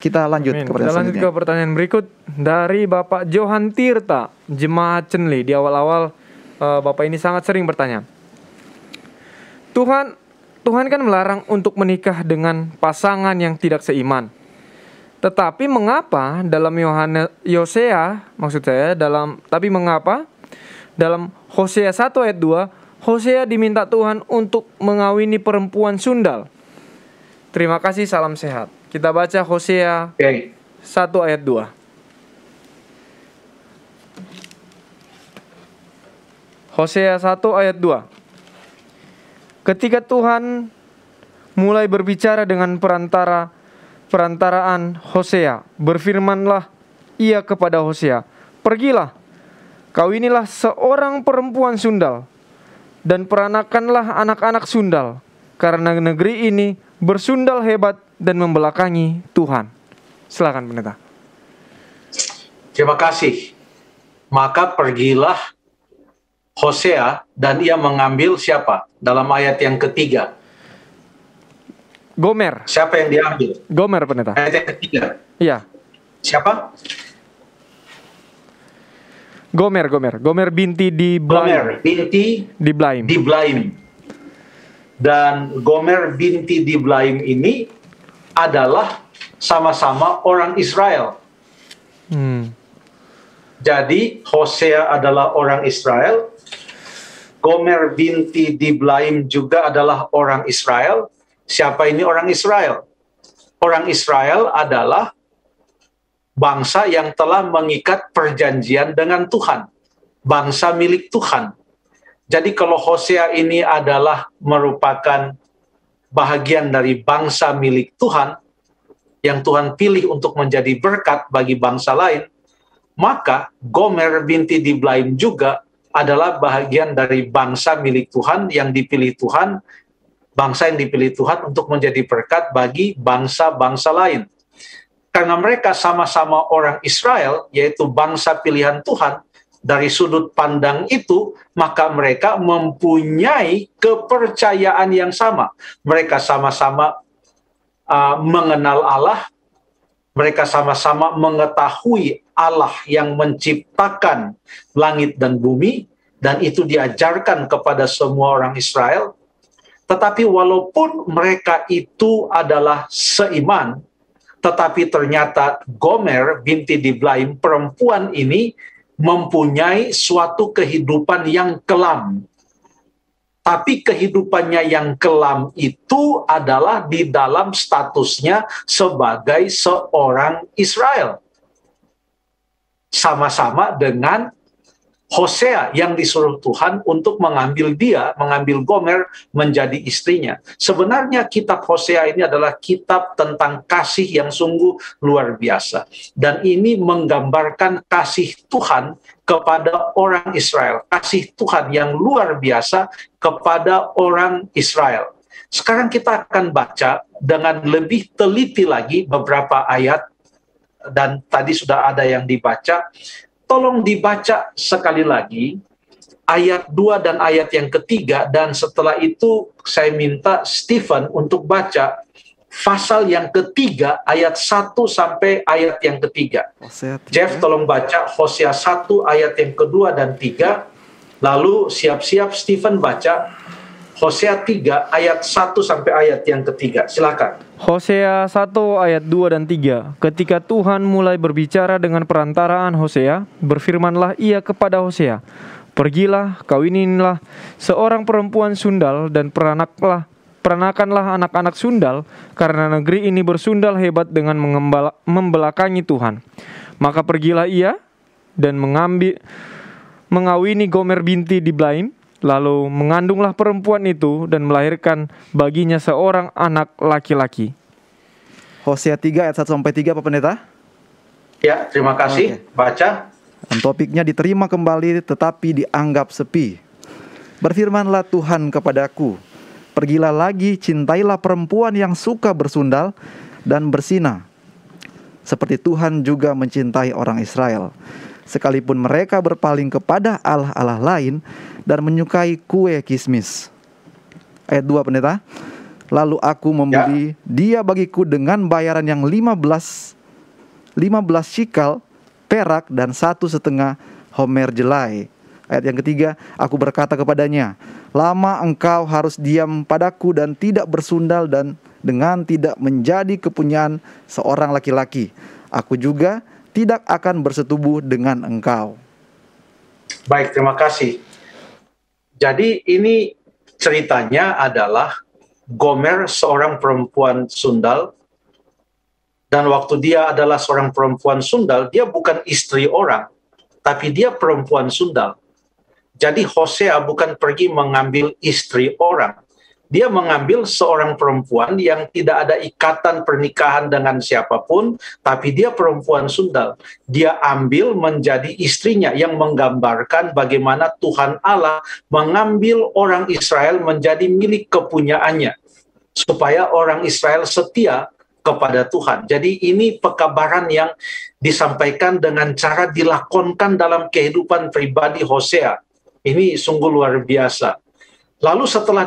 Kita lanjut Amin. ke Kita lanjut ke pertanyaan berikut dari Bapak Johan Tirta, Jemaat Cenli. Di awal-awal Bapak ini sangat sering bertanya, Tuhan kan melarang untuk menikah dengan pasangan yang tidak seiman. Tetapi mengapa dalam dalam Hosea 1 ayat 2 Hosea diminta Tuhan untuk mengawini perempuan sundal? Terima kasih, salam sehat. Kita baca Hosea 1 ayat 2. Hosea 1 ayat 2. Ketika Tuhan mulai berbicara dengan perantaraan Hosea, berfirmanlah ia kepada Hosea, "Pergilah, kawinilah seorang perempuan sundal, dan peranakanlah anak-anak sundal, karena negeri ini bersundal hebat dan membelakangi Tuhan." Silakan pendeta. Terima kasih. Maka pergilah Hosea dan ia mengambil siapa? Dalam ayat yang ketiga. Gomer. Siapa yang diambil? Gomer, pendeta. Ayat yang ketiga. Iya. Siapa? Gomer binti Diblaim. Gomer binti Diblaim. Dan Gomer binti Diblaim ini adalah sama-sama orang Israel. Jadi Hosea adalah orang Israel, Gomer binti Diblaim juga adalah orang Israel. Siapa ini orang Israel? Orang Israel adalah bangsa yang telah mengikat perjanjian dengan Tuhan, bangsa milik Tuhan. Jadi kalau Hosea ini adalah merupakan bahagian dari bangsa milik Tuhan, yang Tuhan pilih untuk menjadi berkat bagi bangsa lain, maka Gomer binti Diblaim juga adalah bahagian dari bangsa milik Tuhan yang dipilih Tuhan, bangsa yang dipilih Tuhan untuk menjadi berkat bagi bangsa-bangsa lain. Karena mereka sama-sama orang Israel, yaitu bangsa pilihan Tuhan, dari sudut pandang itu, maka mereka mempunyai kepercayaan yang sama. Mereka sama-sama mengenal Allah, mereka sama-sama mengetahui Allah yang menciptakan langit dan bumi, dan itu diajarkan kepada semua orang Israel. Tetapi walaupun mereka itu adalah seiman, tetapi ternyata Gomer binti Diblaim, perempuan ini mempunyai suatu kehidupan yang kelam. Tapi kehidupannya yang kelam itu adalah di dalam statusnya sebagai seorang Israel. Sama-sama dengan Hosea yang disuruh Tuhan untuk mengambil Gomer menjadi istrinya. Sebenarnya kitab Hosea ini adalah kitab tentang kasih yang sungguh luar biasa. Dan ini menggambarkan kasih Tuhan kepada orang Israel. Kasih Tuhan yang luar biasa kepada orang Israel. Sekarang kita akan baca dengan lebih teliti lagi beberapa ayat, dan tadi sudah ada yang dibaca. Tolong dibaca sekali lagi ayat 2 dan ayat yang ketiga, dan setelah itu saya minta Stephen untuk baca pasal yang ketiga ayat 1 sampai ayat yang ketiga. Jeff tolong baca Hosea 1 ayat yang kedua dan 3, lalu siap-siap Stephen baca Hosea 3 ayat 1 sampai ayat yang ketiga. Silakan. Hosea 1 ayat 2 dan 3. Ketika Tuhan mulai berbicara dengan perantaraan Hosea, berfirmanlah ia kepada Hosea, "Pergilah, kawinilah seorang perempuan sundal, dan peranakanlah anak-anak sundal, karena negeri ini bersundal hebat dengan membelakangi Tuhan." Maka pergilah ia dan mengawini Gomer binti Diblaim, lalu mengandunglah perempuan itu dan melahirkan baginya seorang anak laki-laki. Hosea 3 ayat 1-3 Pak Pendeta? Ya, terima kasih. Baca. Dan topiknya diterima kembali tetapi dianggap sepi. Berfirmanlah Tuhan kepadaku, "Pergilah lagi, cintailah perempuan yang suka bersundal dan berzina, seperti Tuhan juga mencintai orang Israel. Sekalipun mereka berpaling kepada allah-allah lain dan menyukai kue kismis." Ayat 2 Pendeta. Lalu aku membeli dia bagiku dengan bayaran yang 15 shikal perak dan 1,5 homer jelai. Ayat yang ketiga, aku berkata kepadanya, lama engkau harus diam padaku dan tidak bersundal dan dengan tidak menjadi kepunyaan seorang laki-laki. Aku juga tidak akan bersetubuh dengan engkau. Baik, terima kasih. Jadi ini ceritanya adalah Gomer seorang perempuan sundal, dan waktu dia adalah seorang perempuan sundal, dia bukan istri orang, tapi dia perempuan sundal. Jadi Hosea bukan pergi mengambil istri orang. Dia mengambil seorang perempuan yang tidak ada ikatan pernikahan dengan siapapun, tapi dia perempuan sundal. Dia ambil menjadi istrinya, yang menggambarkan bagaimana Tuhan Allah mengambil orang Israel menjadi milik kepunyaannya, supaya orang Israel setia kepada Tuhan. Jadi ini pekabaran yang disampaikan dengan cara dilakonkan dalam kehidupan pribadi Hosea. Ini sungguh luar biasa. Lalu setelah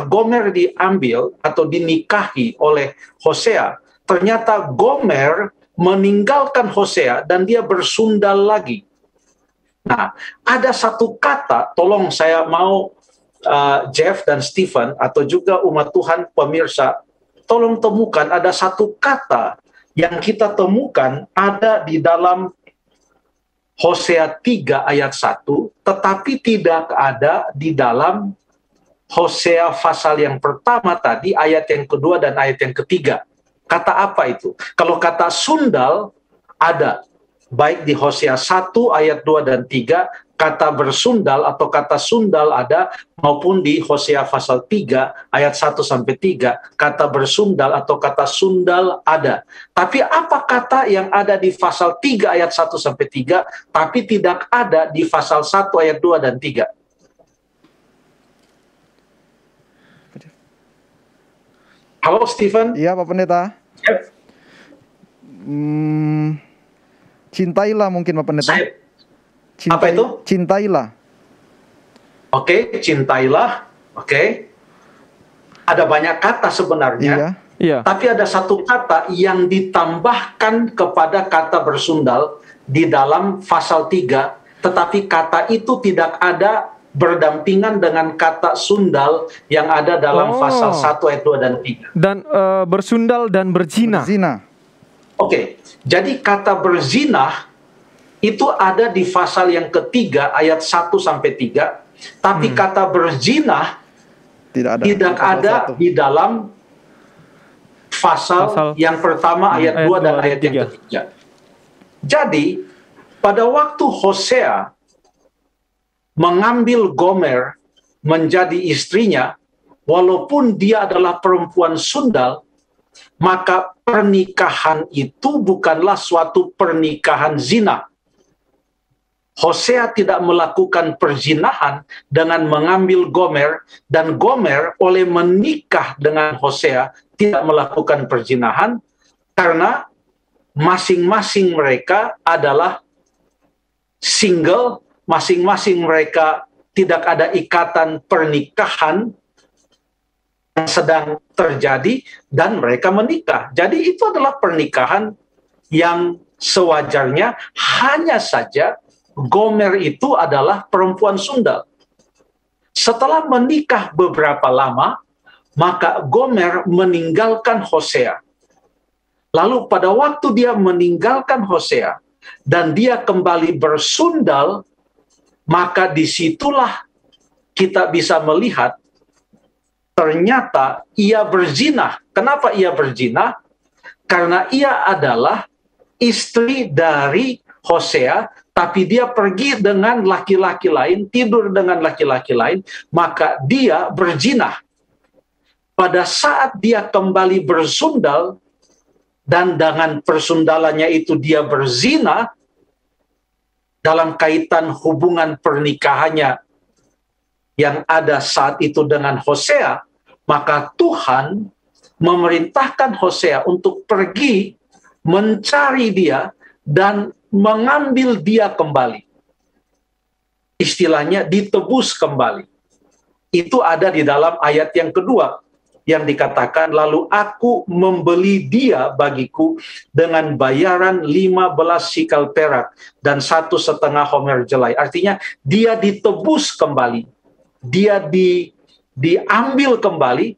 Gomer diambil atau dinikahi oleh Hosea, ternyata Gomer meninggalkan Hosea dan dia bersundal lagi. Nah, ada satu kata, tolong saya mau Jeff dan Stephen atau juga umat Tuhan pemirsa, tolong temukan ada satu kata yang kita temukan ada di dalam Hosea 3 ayat 1, tetapi tidak ada di dalam Hosea pasal yang pertama tadi, ayat yang kedua dan ayat yang ketiga. Kata apa itu? Kalau kata sundal ada, baik di Hosea 1 ayat 2 dan 3, kata bersundal atau kata sundal ada, maupun di Hosea pasal 3 ayat 1 sampai 3, kata bersundal atau kata sundal ada. Tapi apa kata yang ada di pasal 3 ayat 1 sampai 3 tapi tidak ada di pasal 1 ayat 2 dan 3? Halo Stephen? Iya Pak Pendeta. Cintailah mungkin Pak Pendeta. Apa itu? Cintailah. Oke, cintailah. Oke. Ada banyak kata sebenarnya. Iya. Tapi ada satu kata yang ditambahkan kepada kata bersundal di dalam pasal 3, tetapi kata itu tidak ada berdampingan dengan kata sundal yang ada dalam pasal 1 ayat 2 dan 3. Dan bersundal dan berzina. Oke, jadi kata berzina itu ada di pasal yang ketiga ayat 1 sampai 3, tapi kata berzina tidak ada di dalam pasal yang pertama ayat 2 dan ayat yang ketiga. Jadi pada waktu Hosea mengambil Gomer menjadi istrinya, walaupun dia adalah perempuan sundal, maka pernikahan itu bukanlah suatu pernikahan zina. Hosea tidak melakukan perzinahan dengan mengambil Gomer, dan Gomer oleh menikah dengan Hosea tidak melakukan perzinahan, karena masing-masing mereka adalah single, masing-masing mereka tidak ada ikatan pernikahan yang sedang terjadi, dan mereka menikah. Jadi itu adalah pernikahan yang sewajarnya, hanya saja Gomer itu adalah perempuan sundal. Setelah menikah beberapa lama, maka Gomer meninggalkan Hosea. Lalu pada waktu dia meninggalkan Hosea dan dia kembali bersundal, maka disitulah kita bisa melihat ternyata ia berzina. Kenapa ia berzina? Karena ia adalah istri dari Hosea, tapi dia pergi dengan laki-laki lain, tidur dengan laki-laki lain, maka dia berzina. Pada saat dia kembali bersundal, dan dengan persundalannya itu dia berzina, dalam kaitan hubungan pernikahannya yang ada saat itu dengan Hosea, maka Tuhan memerintahkan Hosea untuk pergi mencari dia dan mengambil dia kembali. Istilahnya ditebus kembali. Itu ada di dalam ayat yang kedua. yang dikatakan, lalu aku membeli dia bagiku dengan bayaran 15 sikal perak dan 1,5 homer jelai. Artinya dia ditebus kembali, dia diambil kembali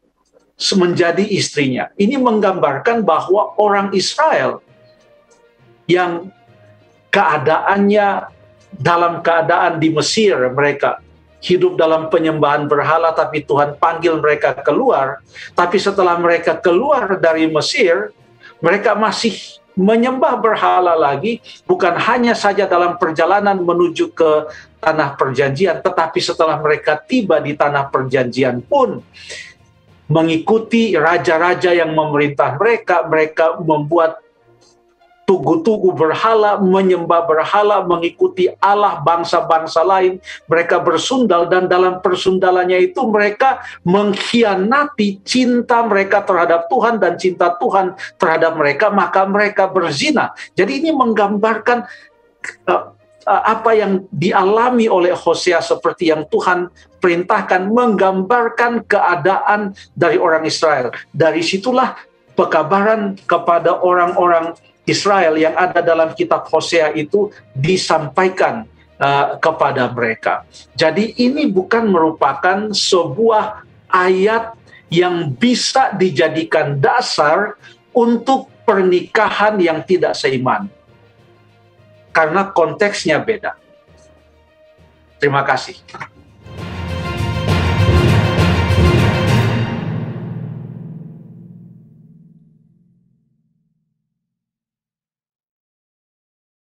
menjadi istrinya. Ini menggambarkan bahwa orang Israel yang keadaannya dalam keadaan di Mesir, mereka hidup dalam penyembahan berhala, tapi Tuhan panggil mereka keluar. Tapi setelah mereka keluar dari Mesir, mereka masih menyembah berhala lagi, bukan hanya saja dalam perjalanan menuju ke tanah perjanjian, tetapi setelah mereka tiba di tanah perjanjian pun mengikuti raja-raja yang memerintah mereka. Mereka membuat tugu-tugu berhala, menyembah berhala, mengikuti Allah bangsa-bangsa lain. Mereka bersundal, dan dalam persundalannya itu mereka mengkhianati cinta mereka terhadap Tuhan dan cinta Tuhan terhadap mereka, maka mereka berzina. Jadi ini menggambarkan apa yang dialami oleh Hosea seperti yang Tuhan perintahkan, menggambarkan keadaan dari orang Israel. Dari situlah pekabaran kepada orang-orang Israel yang ada dalam kitab Hosea itu disampaikan kepada mereka. Jadi ini bukan merupakan sebuah ayat yang bisa dijadikan dasar untuk pernikahan yang tidak seiman, karena konteksnya beda. Terima kasih.